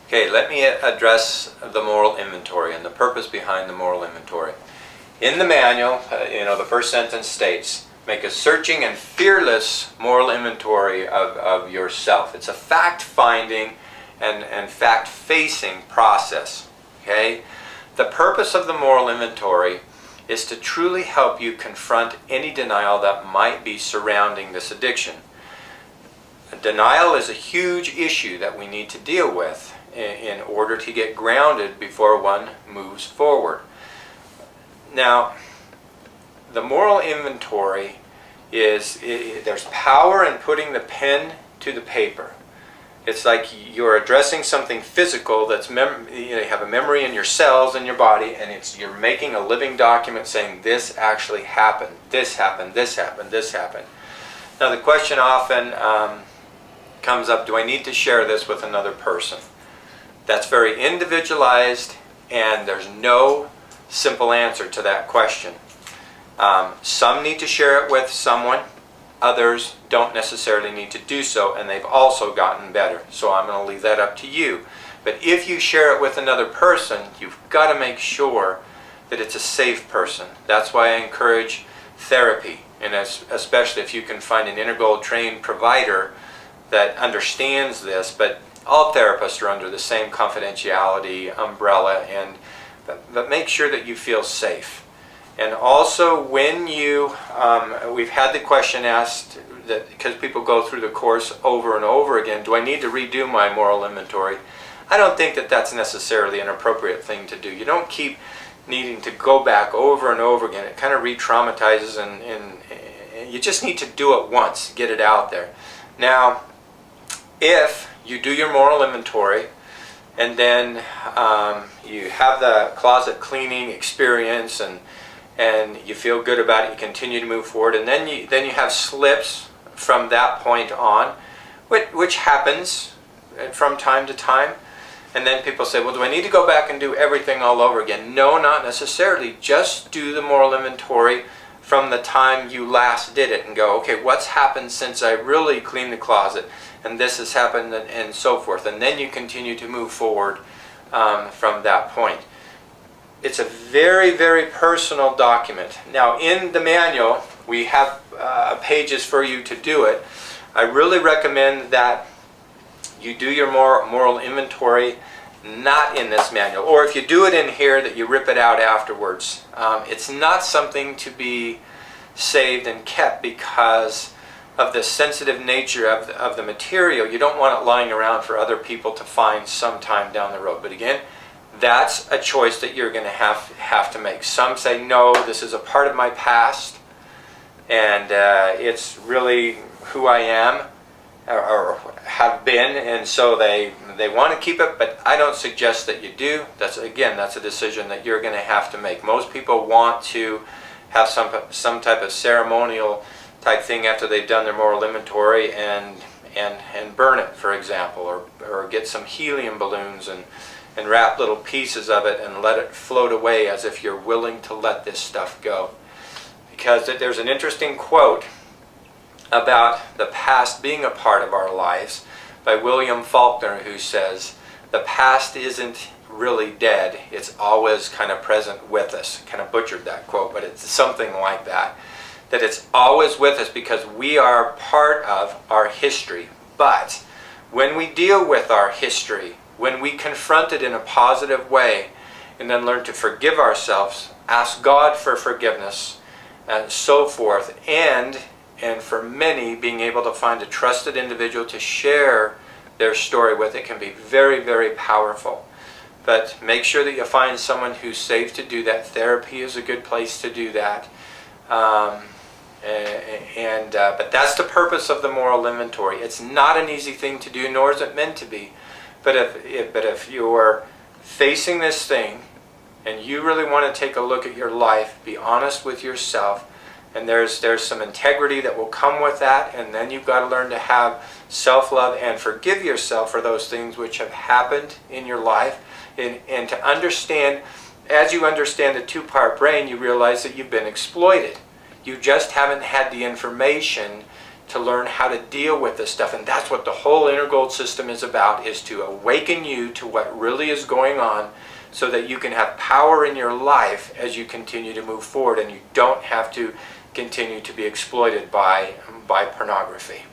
Okay, let me address the moral inventory and the purpose behind the moral inventory. In the manual, the first sentence states, make a searching and fearless moral inventory of yourself. It's a fact-finding and fact-facing process. Okay? The purpose of the moral inventory is to truly help you confront any denial that might be surrounding this addiction. Denial is a huge issue that we need to deal with in order to get grounded before one moves forward. Now, the moral inventory there's power in putting the pen to the paper. It's like you're addressing something physical that's you have a memory in your cells in your body, and you're making a living document saying this actually happened, this happened, this happened, this happened. Now the question often comes up, do I need to share this with another person? That's very individualized, and there's no simple answer to that question. Some need to share it with someone, others don't necessarily need to do so, and they've also gotten better. So I'm going to leave that up to you. But if you share it with another person, you've got to make sure that it's a safe person. That's why I encourage therapy, and especially if you can find an integral trained provider that understands this. But all therapists are under the same confidentiality umbrella, but make sure that you feel safe. And also, when we've had the question asked, that because people go through the course over and over again, do I need to redo my moral inventory? I don't think that that's necessarily an appropriate thing to do. You don't keep needing to go back over and over again. It kind of re-traumatizes, and you just need to do it once, get it out there. Now, if you do your moral inventory, and then you have the closet cleaning experience, and you feel good about it, you continue to move forward, and then you have slips from that point on, which happens from time to time. And then people say, well, do I need to go back and do everything all over again? No, not necessarily. Just do the moral inventory from the time you last did it and go, okay, what's happened since I really cleaned the closet? And this has happened, and so forth. And then you continue to move forward from that point. It's a very, very personal document. Now, in the manual, we have pages for you to do it. I really recommend that you do your moral inventory not in this manual, or if you do it in here, that you rip it out afterwards. It's not something to be saved and kept because of the sensitive nature of the material. You don't want it lying around for other people to find sometime down the road. But again, that's a choice that you're going to have to make. Some say, no, this is a part of my past, and it's really who I am or have been, and so they want to keep it, but I don't suggest that you do. That's a decision that you're going to have to make. Most people want to have some type of ceremonial type thing after they've done their moral inventory and burn it, for example, or get some helium balloons and wrap little pieces of it and let it float away as if you're willing to let this stuff go. Because there's an interesting quote about the past being a part of our lives by William Faulkner, who says, the past isn't really dead, it's always kind of present with us. Kind of butchered that quote, but it's something like that. That it's always with us because we are part of our history. But when we deal with our history, when we confront it in a positive way, and then learn to forgive ourselves, ask God for forgiveness, and so forth, and for many, being able to find a trusted individual to share their story with, it can be very, very powerful. But make sure that you find someone who's safe to do that. Therapy is a good place to do that. But that's the purpose of the moral inventory. It's not an easy thing to do, nor is it meant to be. But if you're facing this thing and you really want to take a look at your life, be honest with yourself, and there's some integrity that will come with that, and then you've got to learn to have self-love and forgive yourself for those things which have happened in your life, and to understand, as you understand the two-part brain, you realize that you've been exploited. You just haven't had the information to learn how to deal with this stuff. And that's what the whole Inner Gold system is about, is to awaken you to what really is going on, so that you can have power in your life as you continue to move forward, and you don't have to continue to be exploited by pornography.